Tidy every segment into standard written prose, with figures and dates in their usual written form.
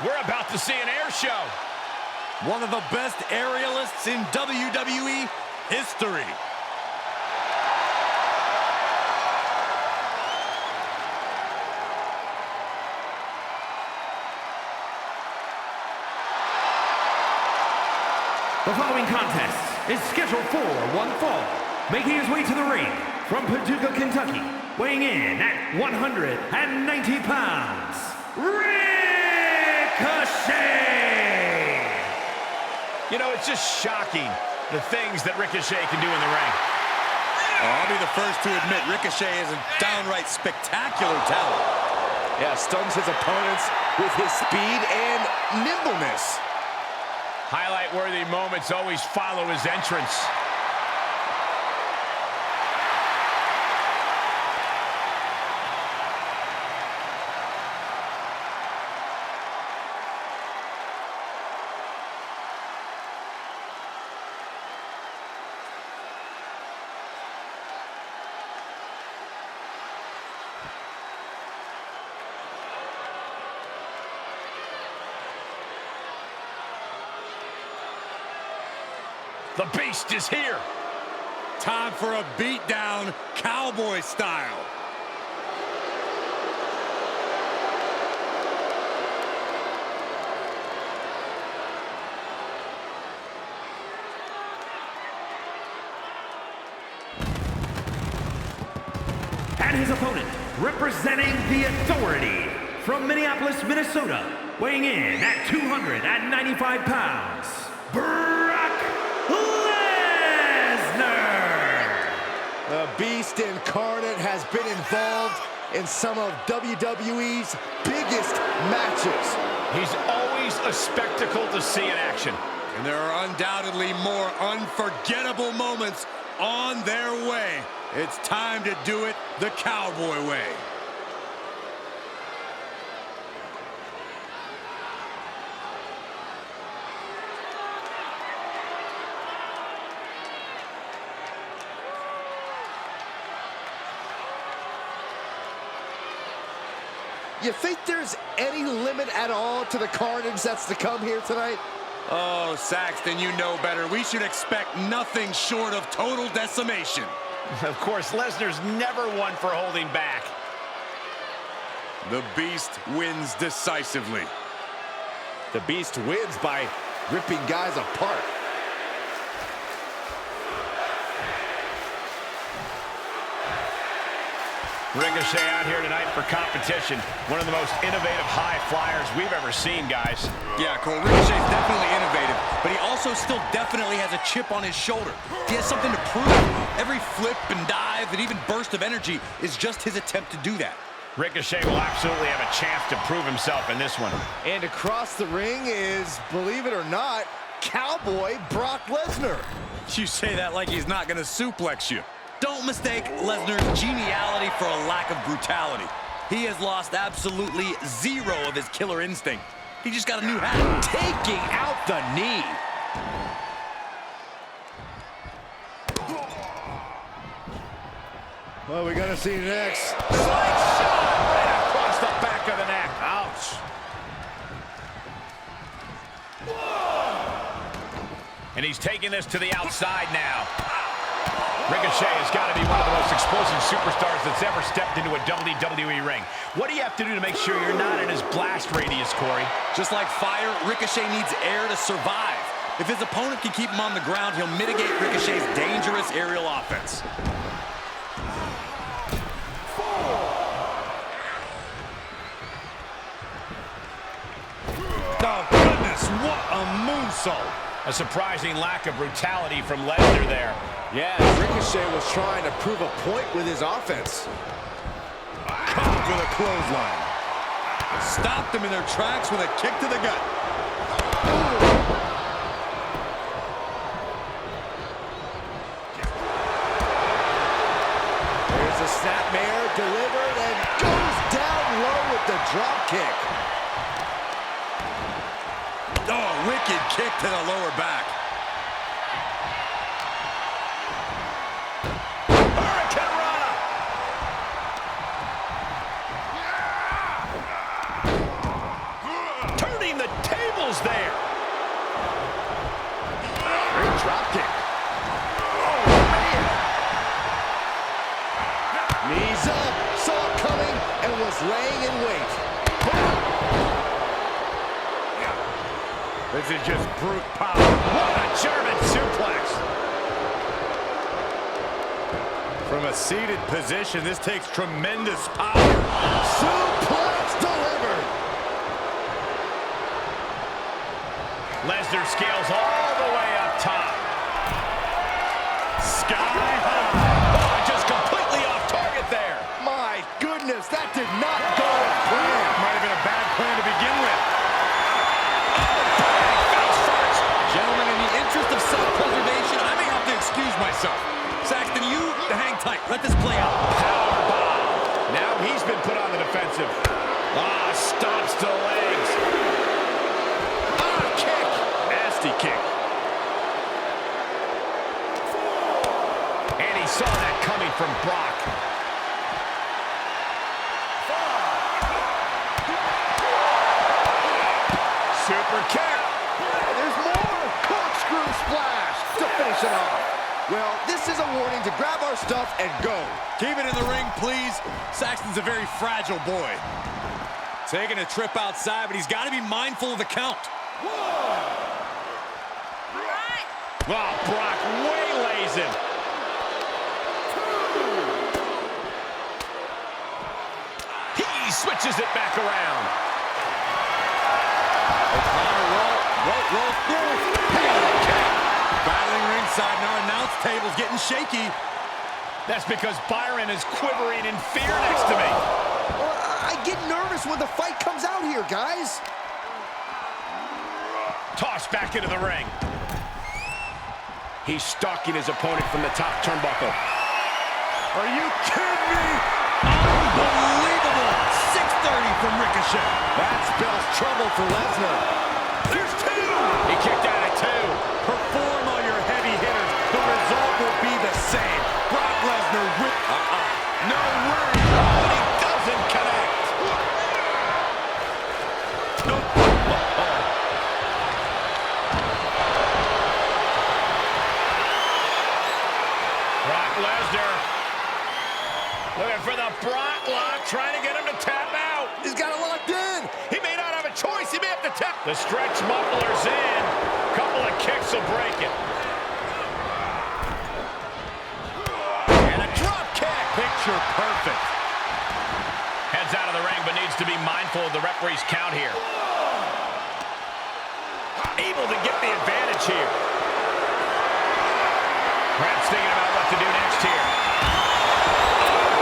We're about to see an air show. One of the best aerialists in WWE history. The following contest is scheduled for one fall. Making his way to the ring from Paducah, Kentucky, weighing in at 190 pounds, Ricochet! You know, it's just shocking the things that Ricochet can do in the ring. I'll be the first to admit Ricochet is a downright spectacular talent. Yeah, stuns his opponents with his speed and nimbleness. Highlight-worthy moments always follow his entrance. The Beast is here. Time for a beatdown, cowboy style. And his opponent, representing the Authority from Minneapolis, Minnesota, weighing in at 295 pounds, Brock Lesnar! The Beast Incarnate has been involved in some of WWE's biggest matches. He's always a spectacle to see in action. And there are undoubtedly more unforgettable moments on their way. It's time to do it the cowboy way. You think there's any limit at all to the carnage that's to come here tonight? Oh, Saxton, you know better. We should expect nothing short of total decimation. Of course, Lesnar's never one for holding back. The Beast wins decisively. The Beast wins by ripping guys apart. Ricochet out here tonight for competition. One of the most innovative high flyers we've ever seen, guys. Yeah, Cole, Ricochet's definitely innovative, but he also still definitely has a chip on his shoulder. He has something to prove. Every flip and dive and even burst of energy is just his attempt to do that. Ricochet will absolutely have a chance to prove himself in this one. And across the ring is, believe it or not, Cowboy Brock Lesnar. You say that like he's not going to suplex you. Don't mistake Lesnar's geniality for a lack of brutality. He has lost absolutely zero of his killer instinct. He just got a new hat. Taking out the knee. What are we gonna see next? Slingshot right across the back of the neck. Ouch. And he's taking this to the outside now. Ricochet has got to be one of the most explosive superstars that's ever stepped into a WWE ring. What do you have to do to make sure you're not in his blast radius, Corey? Just like fire, Ricochet needs air to survive. If his opponent can keep him on the ground, he'll mitigate Ricochet's dangerous aerial offense. Oh, goodness, what a moonsault. A surprising lack of brutality from Lesnar there. Yeah, Ricochet was trying to prove a point with his offense. Caught with a clothesline. Stopped them in their tracks with a kick to the gut. There's a snapmare delivered and goes down low with the drop kick. Oh, wicked kick to the lower back. Hurricane Rana. Turning Knees up, saw it coming, and was laying in wait. This is just brute power. What a German suplex. From a seated position, this takes tremendous power. Suplex delivered. Lesnar scales all the way up top. Sky high. Oh, just completely off target there. My goodness, that did not go as planned. Might have been a bad plan to begin with. Gentlemen, in the interest of self-preservation, I may have to excuse myself. Saxton, you hang tight. Let this play out. Powerbomb. Now he's been put on the defensive. Ah, stomps to the legs. Ah, kick. Nasty kick. And he saw that coming from Brock. Super kick. There's more. Corkscrew splash to finish it off. Well, this is a warning to grab our stuff and go. Keep it in the ring, please. Saxton's a very fragile boy. Taking a trip outside, but he's got to be mindful of the count. Wow, Brock waylays him. He switches it back around. Roll through. Battling ringside, and our announce table's getting shaky. That's because Byron is quivering in fear next to me. Well, I get nervous when the fight comes out here, guys. Tossed back into the ring. He's stalking his opponent from the top turnbuckle. Are you kidding me? Unbelievable. 630 from Ricochet. That spells trouble for Lesnar. There's two. He kicked out at two. Perform all your heavy hitters. The result will be the same. Brock Lesnar with... No way. Oh, he doesn't connect. Brock Lesnar looking for the Brock lock, trying to get him to tap out. He's got it locked in. He may not have a choice. He may have to tap. The stretch muffler's in. Couple of kicks will break it. And a drop kick. Picture perfect. Heads out of the ring, but needs to be mindful of the referee's count here. Able to get the advantage here. Perhaps thinking about what to do next here.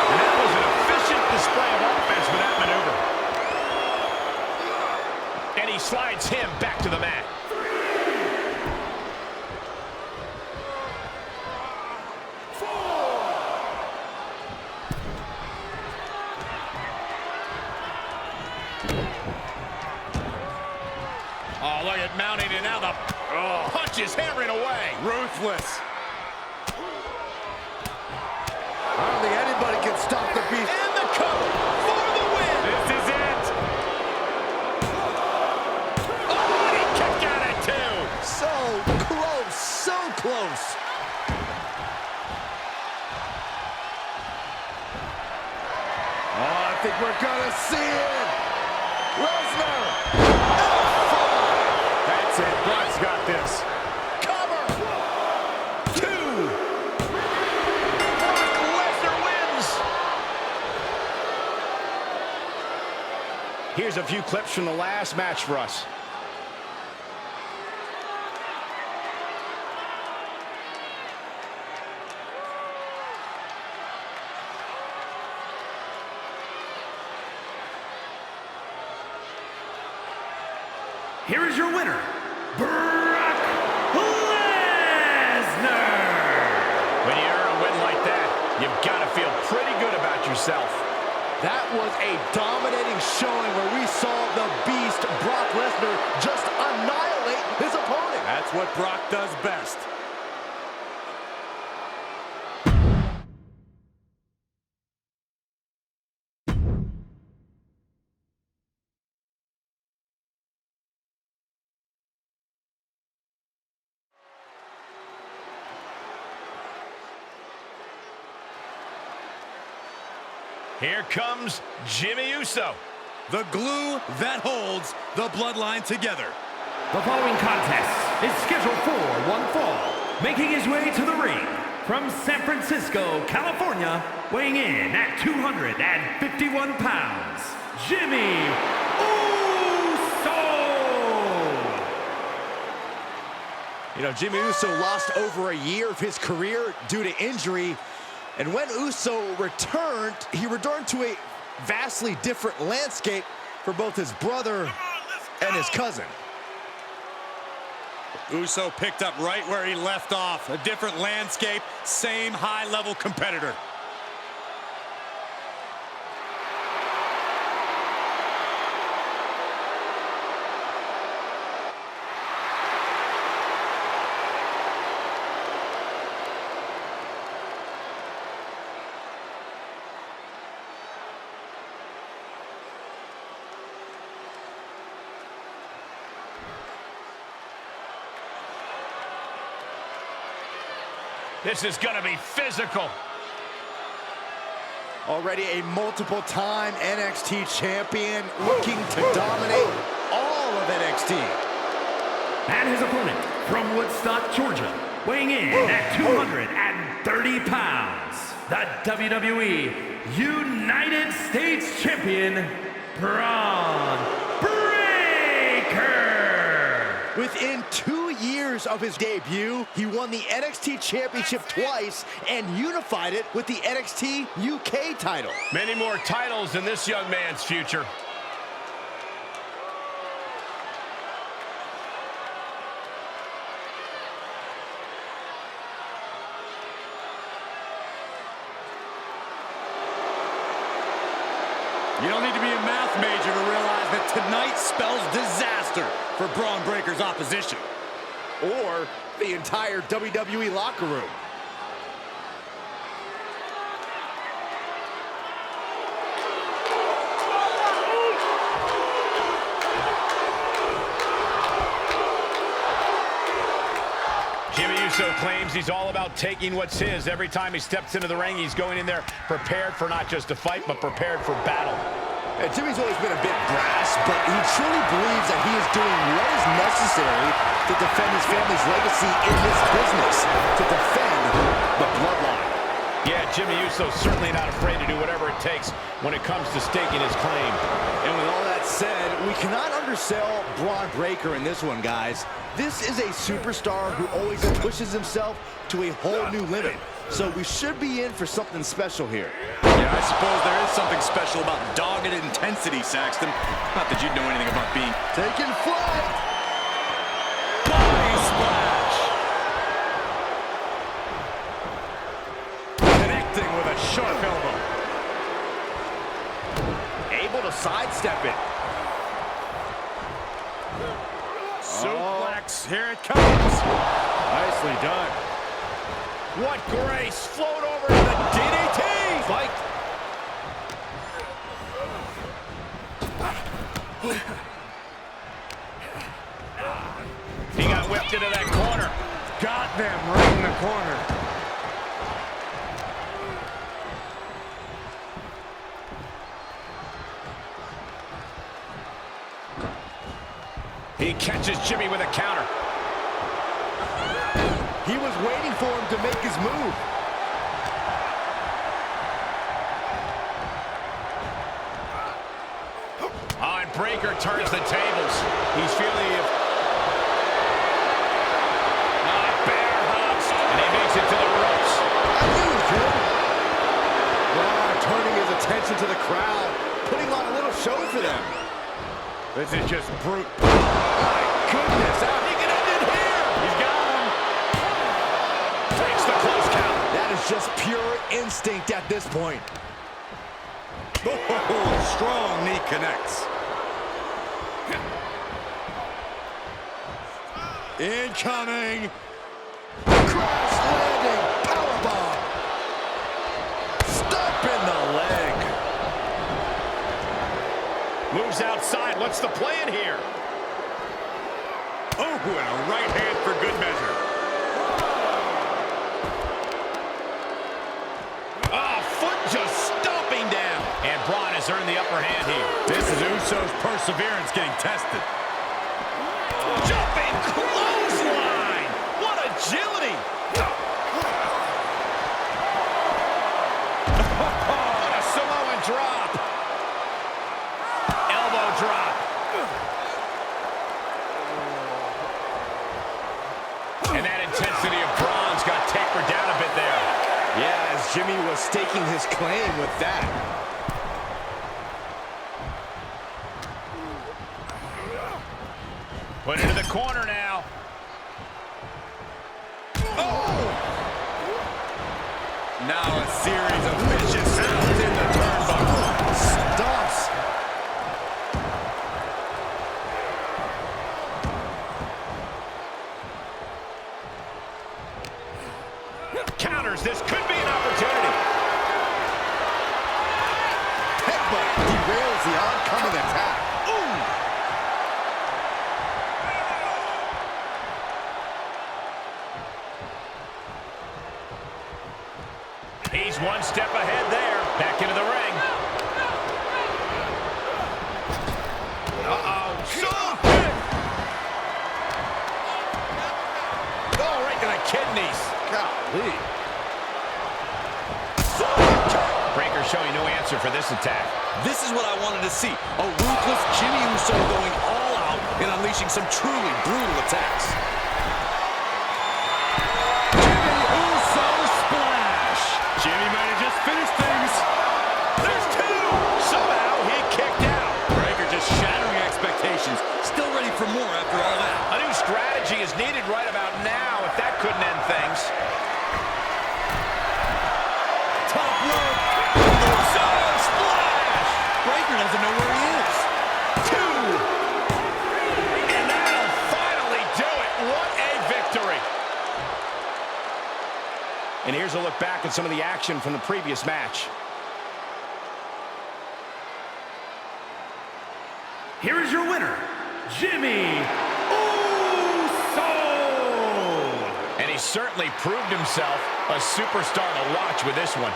And that was an efficient display of offense with that maneuver. And he slides him back to the mat. Oh, look at mounting, and now the punch is hammering away. Ruthless. I don't think anybody can stop the beast. And the cover for the win. This is it. Oh, and he kicked out at two. So close, so close. Oh, I think we're gonna see it. Lesnar. That's it. Brock's got this. Cover. Two. Brock Lesnar wins. Here's a few clips from the last match for us. Here is your winner, Brock Lesnar. When you earn a win like that, you've got to feel pretty good about yourself. That was a dominating showing where we saw the beast Brock Lesnar just annihilate his opponent. That's what Brock does best. Here comes Jimmy Uso. The glue that holds the bloodline together. The following contest is scheduled for one fall. Making his way to the ring from San Francisco, California, weighing in at 251 pounds, Jimmy Uso! You know, Jimmy Uso lost over a year of his career due to injury. And when Uso returned, he returned to a vastly different landscape for both his brother and his cousin. Uso picked up right where he left off. A different landscape, same high-level competitor. This is gonna be physical. Already a multiple-time NXT champion looking to dominate all of NXT. And his opponent from Woodstock, Georgia, weighing in at 230 pounds, the WWE United States Champion, Braun Breaker! Within 2 years of his debut, he won the NXT Championship twice and unified it with the NXT UK title. Many more titles in this young man's future. You don't need to be a math major to realize that tonight spells disaster for Braun Breaker's opposition. Or the entire WWE locker room. Jimmy Uso claims he's all about taking what's his. Every time he steps into the ring, he's going in there prepared for not just a fight, but prepared for battle. And Jimmy's always been a bit brass, but he truly believes that he is doing what is necessary to defend his family's legacy in this business, to defend the bloodline. Yeah, Jimmy Uso's certainly not afraid to do whatever it takes when it comes to staking his claim. And with all that said, we cannot undersell Braun Breaker in this one, guys. This is a superstar who always pushes himself to a whole new limit. So we should be in for something special here. Yeah, I suppose there is something special about dogged intensity, Saxton. Not that you'd know anything about being Taking flight. body splash. Connecting with a sharp elbow. Able to sidestep it. Suplex, here it comes. Nicely done. What grace! Float over to the DDT! Fight. He got whipped into that corner. Got them right in the corner. He catches Jimmy with a counter. He was waiting for him to make his move. And Breaker turns the tables. He's feeling it. Bear hugs. And he makes it to the ropes. I knew he could. Braun turning his attention to the crowd, putting on a little show for them. This is just brute. My goodness, He can end it here. He's got him. Takes the close count. that is just pure instinct at this point. Oh, strong knee connects. Incoming. Crash landing, powerbomb. Stop in the leg. Moves outside. What's the plan here? Oh, and a right hand for good measure. Foot just stomping down. has earned the upper hand here. This is Uso's perseverance getting tested. Jumping clothesline! What agility! What a Samoan drop. Elbow drop. And that intensity of bronze got tapered down a bit there. Yeah, as Jimmy was staking his claim with that. Put into the corner now. Now a series of vicious sounds in the turnbuckle. Stomps. Counters. This could be an opportunity. Headbutt derails the oncoming attack. He's one step ahead there. Back into the ring. Uh-oh. Oh, right to the kidneys. Golly. Breaker showing no answer for this attack. This is what I wanted to see. A ruthless Jimmy Uso going all out and unleashing some truly brutal attacks. Jimmy Uso splash. Jimmy might have just finished things. There's two. Somehow he kicked out. Breaker just shattering expectations. Still ready for more after all that. A new strategy is needed right about now if that couldn't end things. Top rope. Uso splash. Breaker doesn't know where he is. Two. And that'll finally do it. What a victory. And here's a look back at some of the action from the previous match. Here is your winner, Jimmy Uso! And he certainly proved himself a superstar to watch with this one.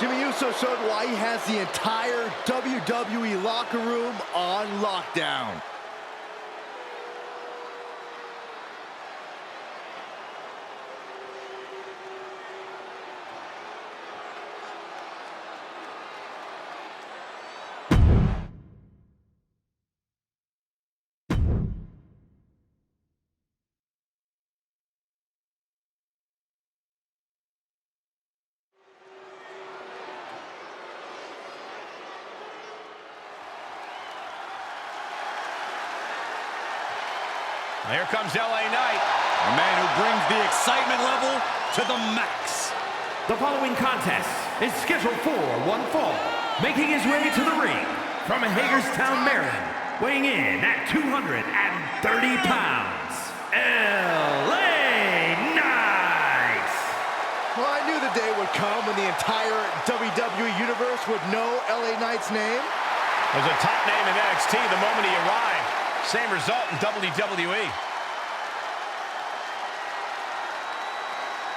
Jimmy Uso showed why he has the entire WWE locker room on lockdown. Here comes LA Knight. A man who brings the excitement level to the max. The following contest is scheduled for one fall. Making his way to the ring from Hagerstown, Maryland, weighing in at 230 pounds, LA Knight! Well, I knew the day would come when the entire WWE Universe would know LA Knight's name. Was a top name in NXT the moment he arrived. Same result in WWE.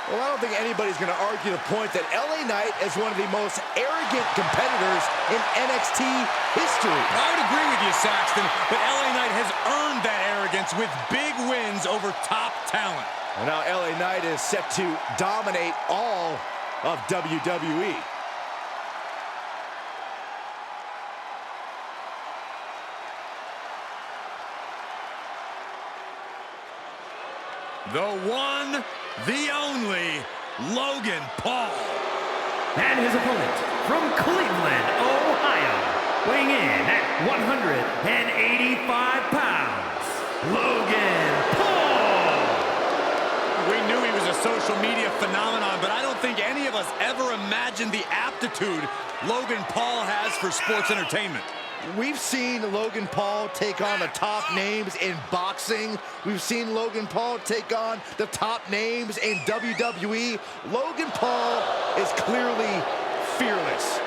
Well, I don't think anybody's going to argue the point that LA Knight is one of the most arrogant competitors in NXT history. I would agree with you, Saxton, but LA Knight has earned that arrogance with big wins over top talent. And now LA Knight is set to dominate all of WWE. The one, the only, Logan Paul. And his opponent from Cleveland, Ohio, weighing in at 185 pounds, Logan Paul. We knew he was a social media phenomenon, but I don't think any of us ever imagined the aptitude Logan Paul has for sports entertainment. We've seen Logan Paul take on the top names in boxing. We've seen Logan Paul take on the top names in WWE. Logan Paul is clearly fearless.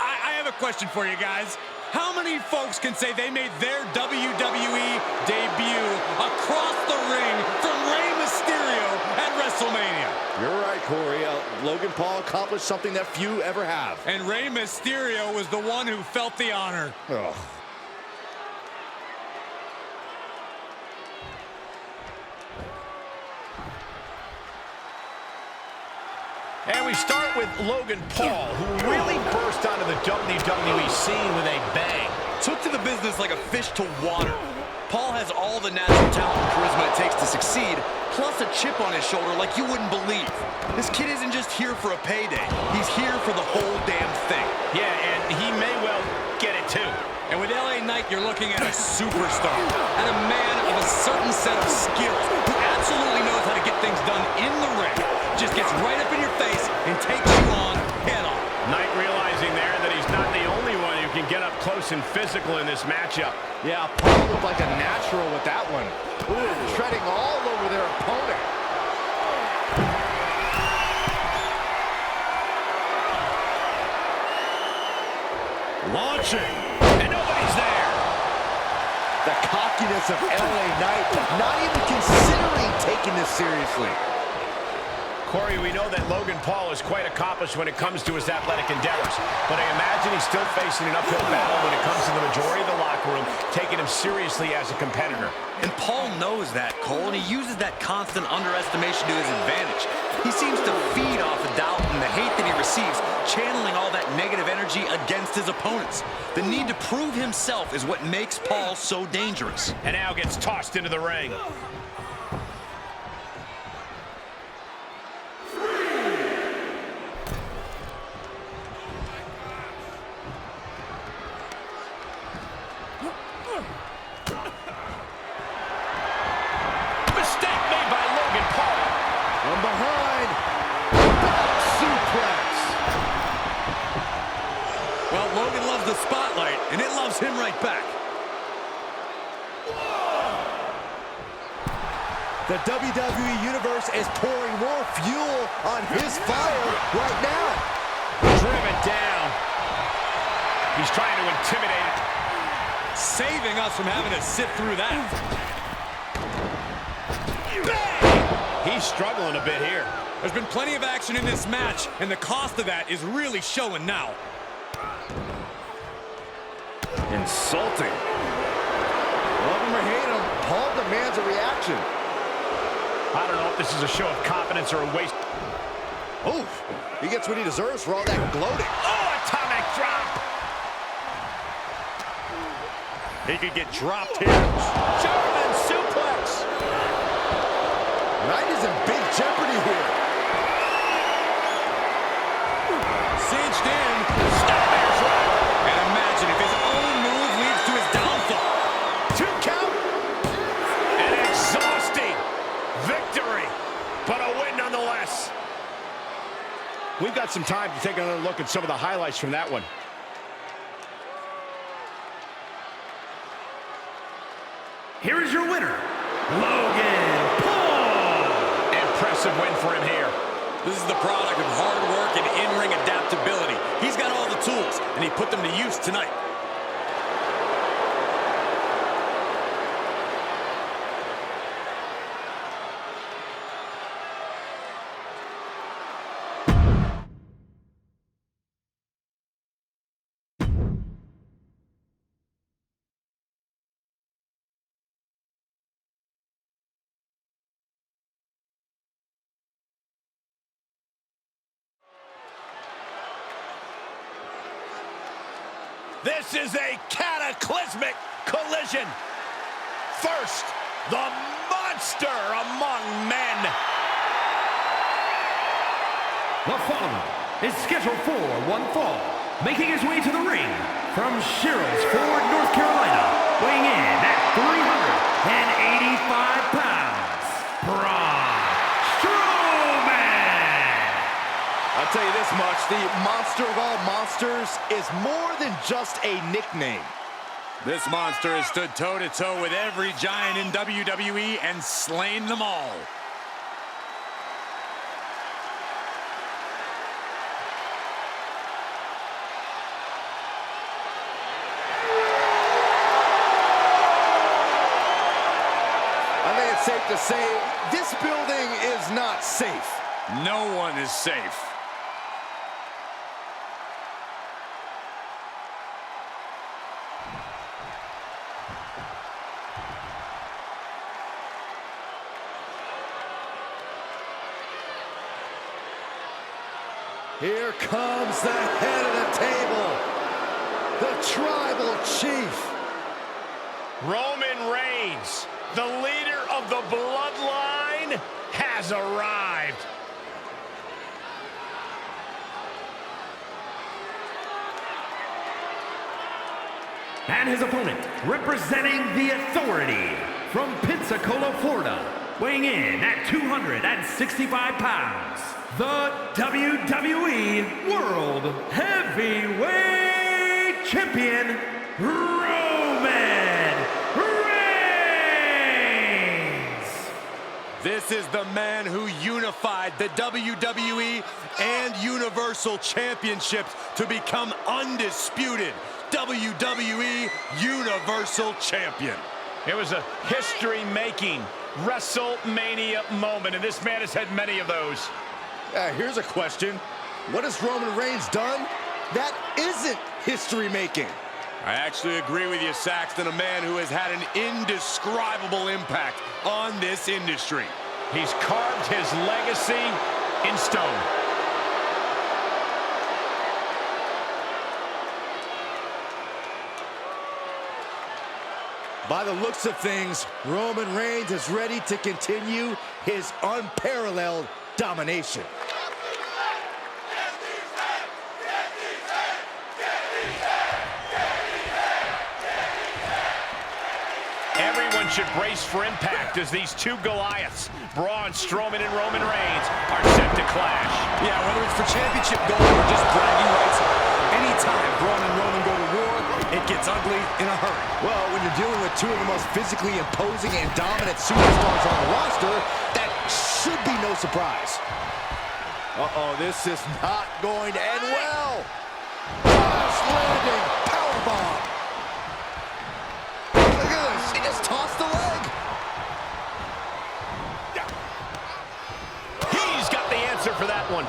I have a question for you guys. How many folks can say they made their WWE debut across the ring WrestleMania. You're right, Corey. Logan Paul accomplished something that few ever have. And Rey Mysterio was the one who felt the honor. Ugh. And we start with Logan Paul, who really burst onto the WWE scene with a bang. Took to the business like a fish to water. Paul has all the natural talent and charisma it takes to succeed, plus a chip on his shoulder like you wouldn't believe. This kid isn't just here for a payday. He's here for the whole damn thing. Yeah, and he may well get it too. And with LA Knight, you're looking at a superstar, at a man of a certain set of skills who absolutely knows how to get things done in the ring. Just gets right up in your face and takes you on head on. Knight realizing there that he's not the only one who can get up close and physical in this matchup. Yeah, Paul looked like a natural with that one. Ooh, treading all over their opponent. Launching, and nobody's there. The cockiness of LA Knight, not even considering taking this seriously. Corey, we know that Logan Paul is quite accomplished when it comes to his athletic endeavors, but I imagine he's still facing an uphill battle when it comes to the majority of the locker room taking him seriously as a competitor. And Paul knows that, Cole, and he uses that constant underestimation to his advantage. He seems to feed off the doubt and the hate that he receives, channeling all that negative energy against his opponents. The need to prove himself is what makes Paul so dangerous. And now gets tossed into the ring. Mistake made by Logan Paul. From behind, back suplex. Well, Logan loves the spotlight, and it loves him right back. The WWE Universe is pouring more fuel on his fire right now. Driven down. He's trying to intimidate. Saving us from having to sit through that. Bang! He's struggling a bit here. There's been plenty of action in this match, and the cost of that is really showing now. Insulting. Love him or hate him, Paul demands a reaction. I don't know if this is a show of confidence or a waste. Oof, he gets what he deserves for all that gloating. Oh, atomic drop! He could get dropped here. German suplex! Knight is in big jeopardy here. Cinched in. Snapmare drop! And imagine if his own move leads to his downfall. 2 count! An exhausting victory, but a win nonetheless. We've got some time to take another look at some of the highlights from that one. Here is your winner, Logan Paul. Impressive win for him here. This is the product of hard work and in-ring adaptability. He's got all the tools, and he put them to use tonight. This is a cataclysmic collision. First, the monster among men. The following is scheduled for one fall, making his way to the ring from Sherrills-Ford, North Carolina, weighing in at 385 pounds, Braun Strowman. I'll tell you this much, the monster of all monsters is more than just a nickname. This monster has stood toe-to-toe with every giant in WWE and slain them all. I think it's safe to say this building is not safe. No one is safe. Here comes the head of the table, the tribal chief. Roman Reigns, the leader of the bloodline, has arrived. And his opponent, representing the Authority from Pensacola, Florida, weighing in at 265 pounds, the WWE World Heavyweight Champion, Roman Reigns! This is the man who unified the WWE and Universal Championships to become undisputed WWE Universal Champion. It was a history-making WrestleMania moment, and this man has had many of those. Here's a question. What has Roman Reigns done that isn't history-making? I actually agree with you, Saxton, a man who has had an indescribable impact on this industry. He's carved his legacy in stone. By the looks of things, Roman Reigns is ready to continue his unparalleled domination. Everyone should brace for impact as these two Goliaths, Braun Strowman and Roman Reigns, are set to clash. Yeah, whether it's for championship gold or just bragging rights, anytime Braun and Roman go to war, it gets ugly in a hurry. Well, when you're dealing with two of the most physically imposing and dominant superstars on the roster, that should be no surprise. Uh-oh, this is not going to end well. Crash landing, powerbomb. Look at this, he just tossed the leg. He's got the answer for that one.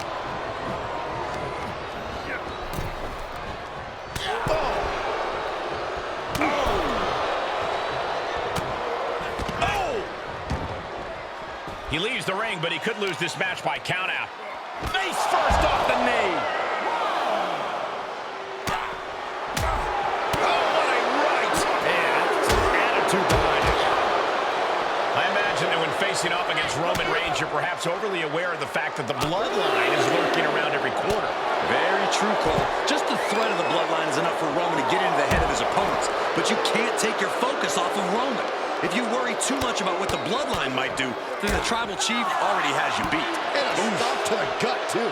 He leaves the ring, but he could lose this match by countout. Face first off the knee. Oh, what a right. And some attitude behind it. I imagine that when facing off against Roman Reigns, you're perhaps overly aware of the fact that the bloodline is lurking around every corner. Very true, Cole. Just the threat of the bloodline is enough for Roman to get into the head of his opponents, but you can't take your focus off of Roman. If you worry too much about what the bloodline might do, then the Tribal Chief already has you beat. And a stomp to the gut, too.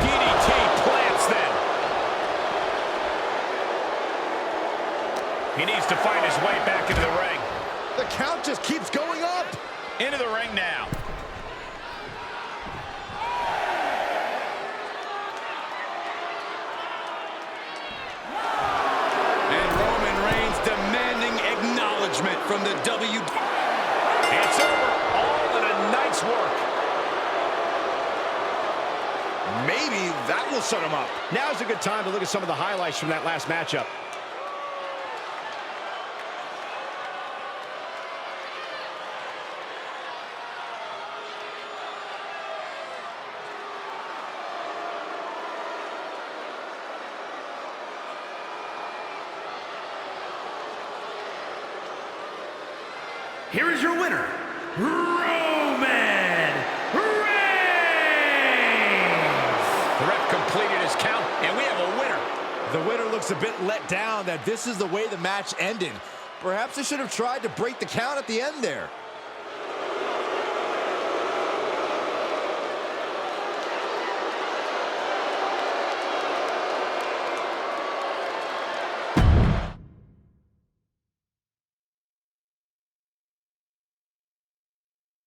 DDT plants then. He needs to find his way back into the ring. The count just keeps going up. Into the ring now. From the It's over. All in a night's work. Maybe that will shut him up. Now's a good time to look at some of the highlights from that last matchup. Here is your winner, Roman Reigns! The ref completed his count, and we have a winner. The winner looks a bit let down that this is the way the match ended. Perhaps they should have tried to break the count at the end there.